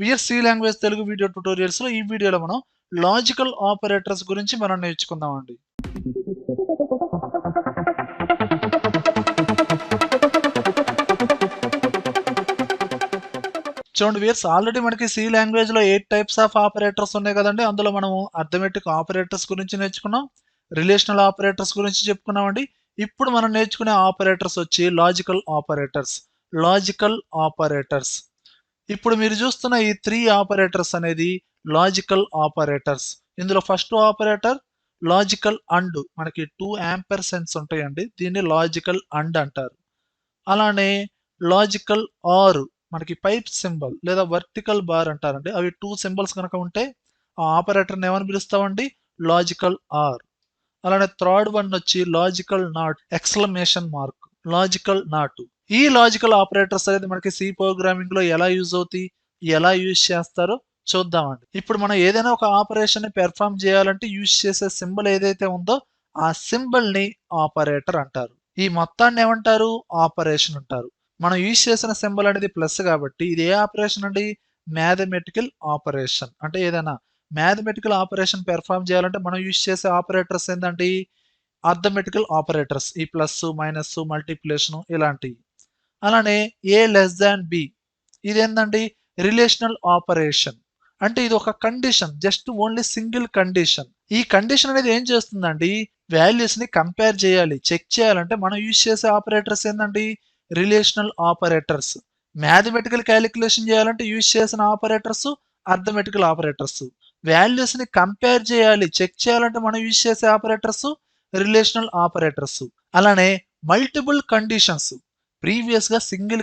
C language Telugu video tutorials లో ఈ వీడియోలో మనం లాజికల్ ఆపరేటర్స్ గురించి మనం నేర్చుకుందామండి. చూడండి వ్యూయర్స్, ఆల్రెడీ మనకి సి లాంగ్వేజ్ లో 8 టైప్స్ ఆఫ్ ఆపరేటర్స్ ఉన్నాయి కదండి. అందులో మనం అర్థమెటిక్ ఆపరేటర్స్ గురించి నేర్చుకున్నాం, రిలేషనల్ ఆపరేటర్స్ గురించి చెప్పుకున్నామండి. ఇప్పుడు మనం నేర్చుకునే ఆపరేటర్స్ వచ్చి లాజికల్ ఆపరేటర్స్. లాజికల్ ఆపరేటర్స్ ఇప్పుడు మీరు చూస్తున్న ఈ 3 ఆపరేటర్స్ అనేది లాజికల్ ఆపరేటర్స్. ఇందులో ఫస్ట్ ఆపరేటర్ లాజికల్ అండ్, మనకి 2 యాంపర్సెంట్స్ ఉంటాయండి, దీన్ని లాజికల్ అండ్ అంటారు. అలానే లాజికల్ ఆర్, మనకి పైప్ సింబల్ లేదా వర్టికల్ బార్ అంటారండి. అవి 2 సింబల్స్ కనుక ఉంటే ఆ ఆపరేటర్ని ఏమని పిలుస్తామండి? Logical or. అలానే థర్డ్ వన్ వచ్చి logical not, exclamation mark, logical not. ఈ లాజికల్ ఆపరేటర్స్ అనేది మనకి సి ప్రోగ్రామింగ్ లో ఎలా యూజ్ అవుతాయి, ఎలా యూజ్ చేస్తారో చూద్దామండి. ఇప్పుడు మనం ఏదైనా ఒక ఆపరేషన్ ని పెర్ఫామ్ చేయాలంటే యూజ్ చేసే సింబల్ ఏదైతే ఉందో ఆ సింబల్ ని ఆపరేటర్ అంటారు. ఈ మొత్తాన్ని ఏమంటారు? ఆపరేషన్ అంటారు. మనం యూజ్ చేసిన సింబల్ అనేది ప్లస్ కాబట్టి ఇది ఏ ఆపరేషన్ అండి? Mathematical operation. అంటే ఏదైనా మ్యాథమెటికల్ ఆపరేషన్ పెర్ఫామ్ చేయాలంటే మనం యూజ్ చేసే ఆపరేటర్స్ ఏంటండి? అర్థమెటికల్ ఆపరేటర్స్, ఈ ప్లస్ మైనస్ మల్టిప్లికేషన్ ఇలాంటివి. అలానే ఏ లెస్ దాన్ బి, ఇదేంటండి? Relational operation. అంటే ఇది ఒక condition, just only single condition. ఈ కండిషన్ అనేది ఏం చేస్తుందండి? వాల్యూస్ ని కంపేర్ చేయాలి, చెక్ చేయాలంటే మనం యూజ్ చేసే ఆపరేటర్స్ ఏంటండి? Relational operators. మ్యాథమెటికల్ క్యాలిక్యులేషన్ చేయాలంటే యూజ్ చేసిన ఆపరేటర్స్ అర్థమెటికల్ ఆపరేటర్స్. వాల్యూస్ ని కంపేర్ చేయాలి, చెక్ చేయాలంటే మనం యూజ్ చేసే ఆపరేటర్స్ రిలేషనల్ ఆపరేటర్స్. అలానే మల్టిపుల్ కండిషన్స్, ప్రీవియస్ గా సింగిల్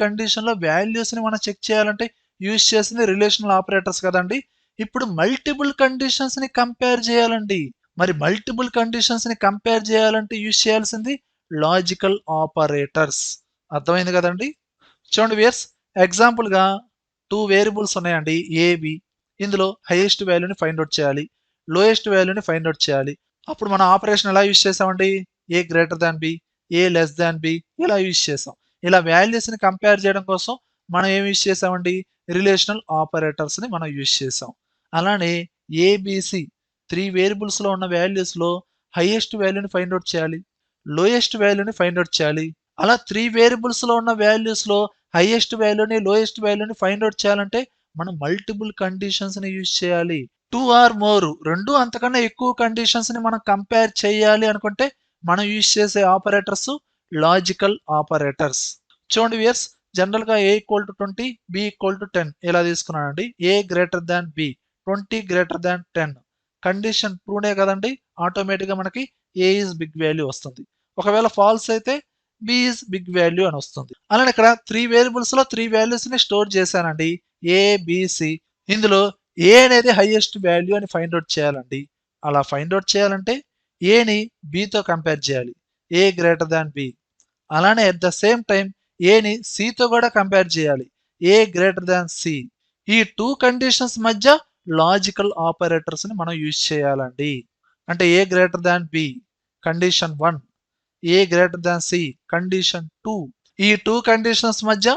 కండిషన్ లో వాల్యూస్ ని మనం చెక్ చేయాలంటే యూజ్ చేసింది రిలేషనల్ ఆపరేటర్స్ కదండి. ఇప్పుడు మల్టిపుల్ కండిషన్స్ ని కంపేర్ చేయాలండి. మరి మల్టిపుల్ కండిషన్స్ ని కంపేర్ చేయాలంటే యూజ్ చేయాల్సింది లాజికల్ ఆపరేటర్స్. అర్థమైంది కదండి. చూడండి వియర్స్, ఎగ్జాంపుల్ గా 2 వేరియబుల్స్ ఉన్నాయండి, ఏబి. ఇందులో హైయెస్ట్ వాల్యూని ఫైండ్ అవుట్ చేయాలి, లోయెస్ట్ వాల్యూని ఫైండ్ అవుట్ చేయాలి. అప్పుడు మన ఆపరేషన్ ఎలా యూజ్ చేసామండి? ఏ గ్రేటర్ దాన్ బి, ఏ లెస్ దాన్ బి, ఇలా యూజ్ చేసాం. ఇలా వాల్యూస్ ని కంపేర్ చేయడం కోసం మనం ఏం యూజ్ చేసామండి? రిలేషనల్ ఆపరేటర్స్ ని మనం యూజ్ చేసాం. అలానే ఏబిసి 3 వేరియబుల్స్ లో ఉన్న వాల్యూస్ లో హైయెస్ట్ వాల్యూని ఫైండ్ అవుట్ చేయాలి, లోయెస్ట్ వాల్యూని ఫైండ్ అవుట్ చేయాలి. అలా 3 వేరియబుల్స్ లో ఉన్న వాల్యూస్ లో హైయెస్ట్ వాల్యూని లోయెస్ట్ వాల్యూని ఫైండ్ అవుట్ చేయాలంటే మనం మల్టిపుల్ కండిషన్స్ ని యూజ్ చేయాలి. 2 ఆర్ మోర్, 2 అంతకన్నా ఎక్కువ కండిషన్స్ ని మనం కంపేర్ చేయాలి అనుకుంటే మనం యూజ్ చేసే ఆపరేటర్స్ లాజికల్ ఆపరేటర్స్. చూడండి వియర్స్, జనరల్ గా A equal to 20, B equal to 10 ఇలా తీసుకున్నానండి. A greater than B, 20 greater than 10. Condition ట్రూనే కదండి, ఆటోమేటిక్ గా మనకి ఏ ఈజ్ బిగ్ వాల్యూ వస్తుంది. ఒకవేళ ఫాల్స్ అయితే బి ఈజ్ బిగ్ వాల్యూ అని వస్తుంది. అలానే ఇక్కడ 3 వేరియబుల్స్ లో 3 వాల్యూస్ ని స్టోర్ చేశానండి, ఏ బిసి. ఇందులో ఏ అనేది హైయెస్ట్ వాల్యూ అని ఫైండ్ అవుట్ చేయాలండి. అలా ఫైండ్ అవుట్ చేయాలంటే ఏని బితో కంపేర్ చేయాలి, ఏ గ్రేటర్ దాన్ బి. అలానే అట్ ద సేమ్ టైం ఏని సితో కూడా కంపేర్ చేయాలి, ఏ గ్రేటర్ దాన్ సి. ఈ 2 కండిషన్స్ మధ్య లాజికల్ ఆపరేటర్స్ ని మనం యూజ్ చేయాలండి. అంటే ఏ గ్రేటర్ దాన్ బి కండిషన్ 1, ఏ గ్రేటర్ దాన్ సి కండిషన్ 2. ఈ 2 కండిషన్స్ మధ్య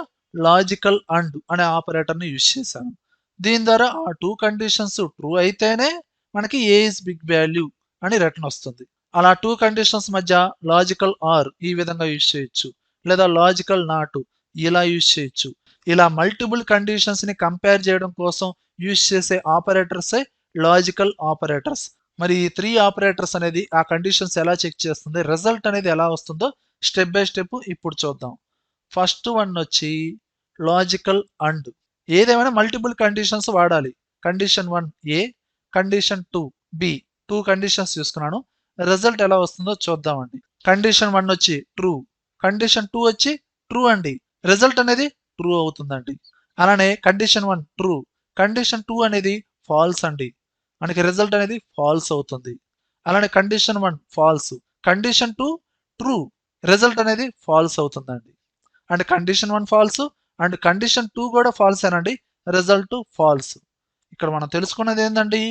లాజికల్ అండ్ అనే ఆపరేటర్ ని యూజ్ చేశాను. దీని ద్వారా ఆ 2 కండిషన్స్ ట్రూ అయితేనే మనకి ఏ ఇస్ బిగ్ వాల్యూ అని రిటర్న్ వస్తుంది. అలా 2 కండిషన్స్ మధ్య లాజికల్ ఆర్ ఈ విధంగా యూజ్ చేయొచ్చు, లేదా లాజికల్ నాట్ ఇలా యూజ్ చేయొచ్చు. ఇలా మల్టిపుల్ కండిషన్స్ ని కంపేర్ చేయడం కోసం యూజ్ చేసే ఆపరేటర్సే లాజికల్ ఆపరేటర్స్. మరి ఈ 3 ఆపరేటర్స్ అనేది ఆ కండిషన్స్ ఎలా చెక్ చేస్తుంది, రిజల్ట్ అనేది ఎలా వస్తుందో స్టెప్ బై స్టెప్ ఇప్పుడు చూద్దాం. ఫస్ట్ వన్ వచ్చి లాజికల్ అండ్. ఏదేమైనా మల్టిపుల్ కండిషన్స్ వాడాలి. కండిషన్ 1 ఏ, కండిషన్ 2 బి, 2 కండిషన్స్ చూసుకున్నాను. రిజల్ట్ ఎలా వస్తుందో చూద్దామండి. కండిషన్ 1 వచ్చి ట్రూ, కండిషన్ 2 వచ్చి ట్రూ అండి. రిజల్ట్ అనేది ట్రూ అవుతుందండి. అలానే కండిషన్ 1 ట్రూ, కండిషన్ 2 అనేది ఫాల్స్ అండి, మనకి రిజల్ట్ అనేది ఫాల్స్ అవుతుంది. అలానే condition 1 false, condition 2 true, result అనేది ఫాల్స్ అవుతుందండి. And condition 1 false and condition 2 కూడా ఫాల్స్ అనండి, రిజల్ట్ ఫాల్స్. ఇక్కడ మనం తెలుసుకున్నది ఏంటండి?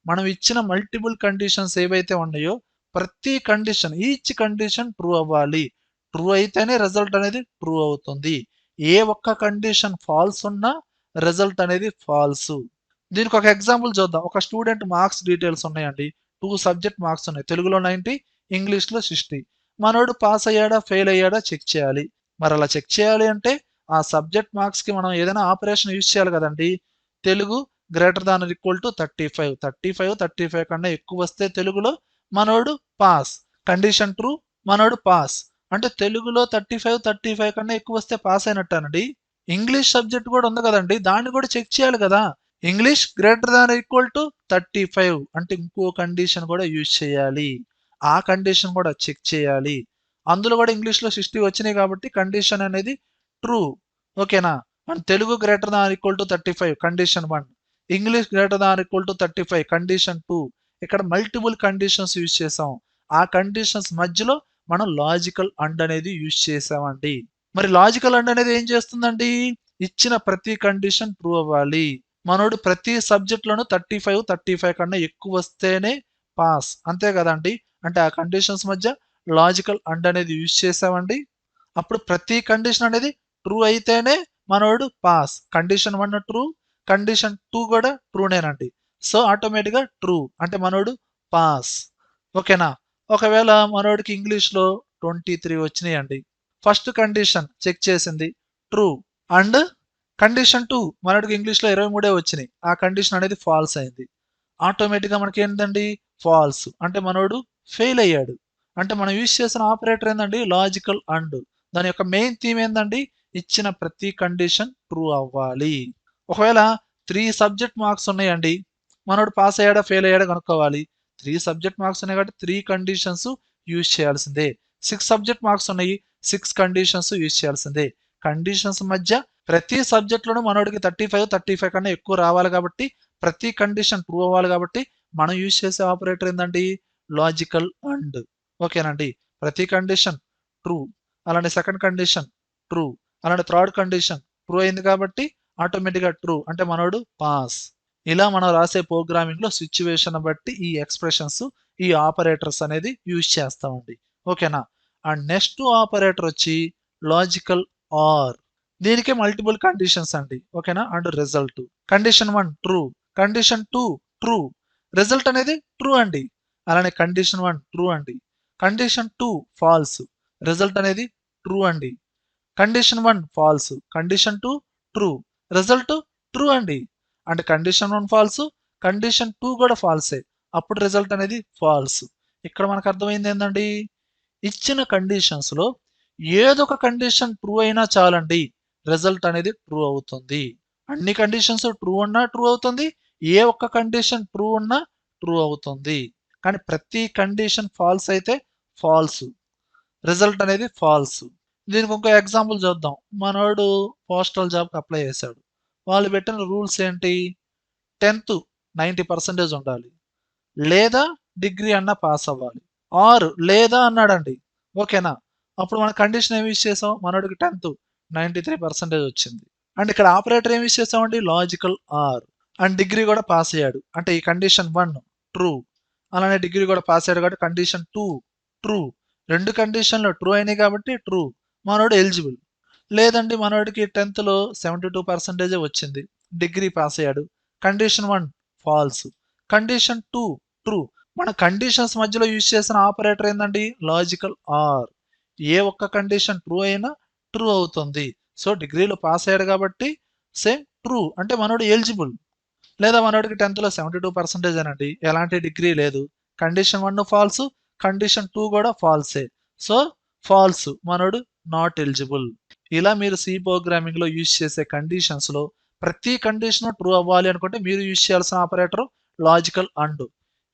మనం ఇచ్చిన మల్టిపుల్ కండిషన్స్ ఏవైతే ఉన్నాయో ప్రతి కండిషన్, ఈచ్ కండిషన్ ట్రూ అవ్వాలి. ట్రూ అయితేనే రిజల్ట్ అనేది ట్రూ అవుతుంది. ఏ ఒక్క కండిషన్ ఫాల్స్ ఉన్నా రిజల్ట్ అనేది ఫాల్స్. దీనికి ఒక ఎగ్జాంపుల్ చూద్దాం. ఒక స్టూడెంట్ మార్క్స్ డీటెయిల్స్ ఉన్నాయండి. 2 సబ్జెక్ట్ మార్క్స్ ఉన్నాయి. తెలుగులో 90, ఇంగ్లీష్‌లో 60. మనోడు పాస్ అయ్యాడా? ఫెయిల్ అయ్యాడా? చెక్ చేయాలి. మరి అలా చెక్ చేయాలి అంటే ఆ సబ్జెక్ట్ మార్క్స్‌కి మనం ఏదైనా ఆపరేషన్ యూజ్ చేయాలి కదండీ! Telugu greater than or equal to 35. 35 కన్నా ఎక్కువ వస్తే తెలుగులో మనోడు పాస్. కండిషన్ ట్రూ, మనోడు పాస్. అంటే తెలుగులో 35 కన్నా ఎక్కువ వస్తే పాస్ అయినట్టేనండి. ఇంగ్లీష్ సబ్జెక్ట్ కూడా ఉంది కదండీ! దాన్ని కూడా చెక్ చేయాలి కదా! English greater than equal to 35 అంటే ఇంకో కండిషన్ కూడా యూజ్ చేయాలి. ఆ కండిషన్ కూడా చెక్ చేయాలి. అందులో కూడా ఇంగ్లీష్‌లో 60 వచ్చినాయి కాబట్టి కండిషన్ అనేది ట్రూ. ఓకేనా? And Telugu greater than equal to 35 condition 1. English greater than equal to 35 condition 2. ఇక్కడ మల్టిపుల్ కండిషన్స్ యూజ్ చేసాం. ఆ కండిషన్స్ మధ్యలో మనం లాజికల్ అండ్ అనేది యూజ్ చేసామండి. మరి లాజికల్ అండ్ అనేది ఏం చేస్తుందండి? ఇచ్చిన ప్రతి కండిషన్ ట్రూ అవ్వాలి. మనోడు ప్రతి సబ్జెక్ట్‌లోనూ 35 కన్నా ఎక్కువ వస్తేనే పాస్. అంతే కదండీ! అంటే ఆ కండిషన్స్ మధ్య లాజికల్ అండ్ అనేది యూజ్ చేసామండి. అప్పుడు ప్రతి కండిషన్ అనేది ట్రూ అయితేనే మనోడు పాస్. కండిషన్ 1 ట్రూ, కండిషన్ 2 కూడా ట్రూనేనండి. సో ఆటోమేటిక్‌గా ట్రూ అంటే మనోడు పాస్. ఓకేనా? ఒకవేళ మనోడికి ఇంగ్లీష్‌లో 23 వచ్చినాయండి. ఫస్ట్ కండిషన్ చెక్ చేసింది ట్రూ అండ్ కండిషన్ 2 మనోడికి ఇంగ్లీష్‌లో 23 వచ్చినాయి. ఆ కండిషన్ అనేది ఫాల్స్ అయింది. ఆటోమేటిక్‌గా మనకేంటండి? ఫాల్స్. అంటే మనోడు ఫెయిల్ అయ్యాడు. అంటే మనం యూజ్ చేసిన ఆపరేటర్ ఏందండి? Logical and. దాని యొక్క మెయిన్ థీమ్ ఏందండి? ఇచ్చిన ప్రతి కండిషన్ ట్రూ అవ్వాలి. ఒకవేళ 3 సబ్జెక్ట్ మార్క్స్ ఉన్నాయండి. మనోడు పాస్ అయ్యాడా? ఫెయిల్ అయ్యాడా? కనుక్కోవాలి. 3 సబ్జెక్ట్ మార్క్స్ ఉన్నాయి కాబట్టి 3 కండిషన్స్ యూజ్ చేయాల్సిందే. 6 సబ్జెక్ట్ మార్క్స్ ఉన్నాయి. 6 కండిషన్స్ యూజ్ చేయాల్సిందే. కండిషన్స్ మధ్య ప్రతి సబ్జెక్ట్‌లోనూ మనోడికి 35 కన్నా ఎక్కువ రావాలి కాబట్టి ప్రతి కండిషన్ ట్రూ అవ్వాలి కాబట్టి మనం యూజ్ చేసే ఆపరేటర్ ఏందండి? Logical and. ఓకేనండి. ప్రతి కండిషన్ ట్రూ. అలానే సెకండ్ కండిషన్ ట్రూ. అలానే థర్డ్ కండిషన్ ట్రూ అయింది కాబట్టి ఆటోమేటిక్‌గా ట్రూ అంటే మనోడు పాస్. ఇలా మనం రాసే ప్రోగ్రామింగ్‌లో సిట్యుయేషన్ బట్టి ఈ ఎక్స్‌ప్రెషన్స్, ఈ ఆపరేటర్స్ అనేది యూజ్ చేస్తామండి. ఓకేనా? అండ్ నెక్స్ట్ ఆపరేటర్ వచ్చి లాజికల్ ఆర్. దీనికే మల్టిపుల్ కండిషన్స్ అండి. ఓకేనా? And result. Condition 1 true, condition 2 true. Result అనేది ట్రూ అండి. అలానే కండిషన్ 1 ట్రూ అండి. Condition 2 false. రిజల్ట్ అనేది ట్రూ అండి. Condition 1 false. Condition 2 true. Result true అండి. అంటే కండిషన్ 1 ఫాల్స్, కండిషన్ 2 కూడా ఫాల్సే. అప్పుడు రిజల్ట్ అనేది ఫాల్స్. ఇక్కడ మనకు అర్థమైంది ఏందండి? ఇచ్చిన కండిషన్స్‌లో ఏదో ఒక కండిషన్ ట్రూ అయినా చాలండి. రిజల్ట్ అనేది ట్రూ అవుతుంది. అన్ని కండిషన్స్ ట్రూ ఉన్నా ట్రూ అవుతుంది. ఏ ఒక్క కండిషన్ ట్రూ ఉన్నా ట్రూ అవుతుంది. కానీ ప్రతి కండిషన్ ఫాల్స్ అయితే ఫాల్స్. రిజల్ట్ అనేది ఫాల్స్. దీనికి ఇంకో ఎగ్జాంపుల్ చూద్దాం. మనోడు పోస్టల్ జాబ్‌కి అప్లై చేశాడు. వాళ్ళు పెట్టిన రూల్స్ ఏంటి? 10థ్ 90% ఉండాలి. లేదా డిగ్రీ అన్నా పాస్ అవ్వాలి. ఆర్ లేదా అన్నాడండి. ఓకేనా? అప్పుడు మన కండిషన్ ఏమి యూజ్ చేసాం? మనోడికి 10థ్ 93% వచ్చింది. అండ్ ఇక్కడ ఆపరేటర్ ఏమి యూజ్ చేసామండి? Logical are. అండ్ డిగ్రీ కూడా పాస్ అయ్యాడు. అంటే ఈ కండిషన్ 1 ట్రూ. అలానే డిగ్రీ కూడా పాస్ అయ్యాడు కాబట్టి కండిషన్ 2 ట్రూ. 2 కండిషన్‌లు ట్రూ అయినాయి కాబట్టి ట్రూ. మనోడు ఎలిజిబుల్. లేదండి మనోడికి 10థ్‌లో 72% వచ్చింది. డిగ్రీ పాస్ అయ్యాడు. Condition 1 false. Condition 2 true. మన కండిషన్స్ మధ్యలో యూజ్ చేసిన ఆపరేటర్ ఏందండి? Logical or. ఏ ఒక్క కండిషన్ ట్రూ అయినా ట్రూ అవుతుంది. సో, డిగ్రీలో పాస్ అయ్యాడు కాబట్టి సేమ్ ట్రూ. అంటే మనోడు ఎలిజిబుల్. లేదా మనోడికి 10థ్‌లో 72% అనండి. ఎలాంటి డిగ్రీ లేదు. కండిషన్ 1 ఫాల్స్, కండిషన్ 2 కూడా ఫాల్సే. So, false. మనోడు నాట్ ఎలిజిబుల్. ఇలా మీరు సి ప్రోగ్రామింగ్‌లో యూజ్ చేసే కండిషన్స్‌లో ప్రతి కండిషన్ ట్రూ అవ్వాలి అనుకుంటే మీరు యూజ్ చేయాల్సిన ఆపరేటర్ లాజికల్ అండ్.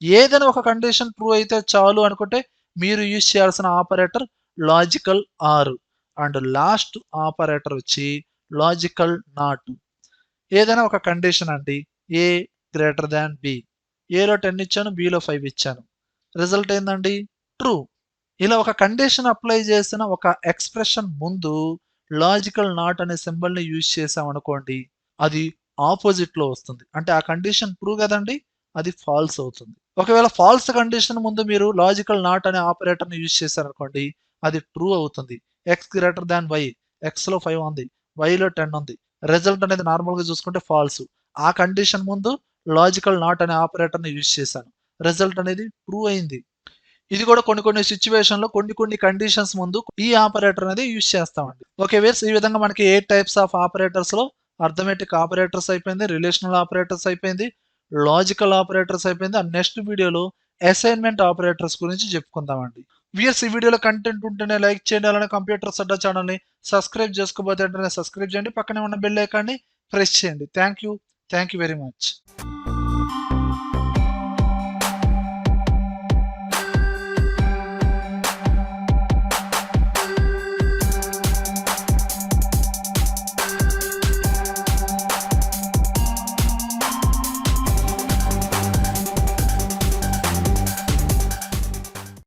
ఏదైనా ఒక కండిషన్ ట్రూ అయితే చాలు అనుకుంటే మీరు యూజ్ చేయాల్సిన operator logical are. And last operator వచ్చి లాజికల్ నాట్. ఏదైనా ఒక కండిషన్ అండి. ఏ గ్రేటర్ దాన్ బి. ఏలో 10 ఇచ్చాను. బిలో 5 ఇచ్చాను. రిజల్ట్ ఏందండి? ట్రూ. ఇలా ఒక కండిషన్ అప్లై చేసిన ఒక ఎక్స్‌ప్రెషన్ ముందు లాజికల్ నాట్ అనే సింబల్‌ని యూజ్ చేసామనుకోండి. అది ఆపోజిట్‌లో వస్తుంది. అంటే ఆ కండిషన్ ట్రూ గదండీ! అది ఫాల్స్ అవుతుంది. ఒకవేళ ఫాల్స్ కండిషన్ ముందు మీరు లాజికల్ నాట్ అనే ఆపరేటర్‌ని యూజ్ చేశారనుకోండి. అది ట్రూ అవుతుంది. X greater than Y. ఎక్స్‌లో 5 ఉంది. వైలో 10 ఉంది. రిజల్ట్ అనేది నార్మల్‌గా చూసుకుంటే ఫాల్స్. ఆ కండిషన్ ముందు లాజికల్ నాట్ అనే ఆపరేటర్‌ని యూజ్ చేశాను. రిజల్ట్ అనేది ట్రూ అయింది. ఇది కూడా కొన్ని కొన్ని సిట్యుయేషన్‌లో కొన్ని కండిషన్స్ ముందు ఈ ఆపరేటర్ అనేది యూజ్ చేస్తామండి. ఓకే వ్యూయర్స్, ఈ విధంగా మనకి 8 టైప్స్ ఆఫ్ ఆపరేటర్స్‌లో అర్థమెటిక్ ఆపరేటర్స్ అయిపోయింది, రిలేషనల్ ఆపరేటర్స్ అయిపోయింది, లాజికల్ ఆపరేటర్స్ అయిపోయింది. అండ్ నెక్స్ట్ వీడియోలో అసైన్‌మెంట్ ఆపరేటర్స్ గురించి చెప్పుకుందామండి. వ్యూయర్స్, ఈ వీడియోలో కంటెంట్ ఉంటేనే లైక్ చేయండి. అలానే కంప్యూటర్స్ అడ్డా ఛానల్‌ని సబ్స్క్రైబ్ చేసుకోకపోతే వెంటనే సబ్స్క్రైబ్ చేయండి. పక్కనే ఉన్న బెల్ ఐకాన్‌ని ప్రెస్ చేయండి. Thank you very much.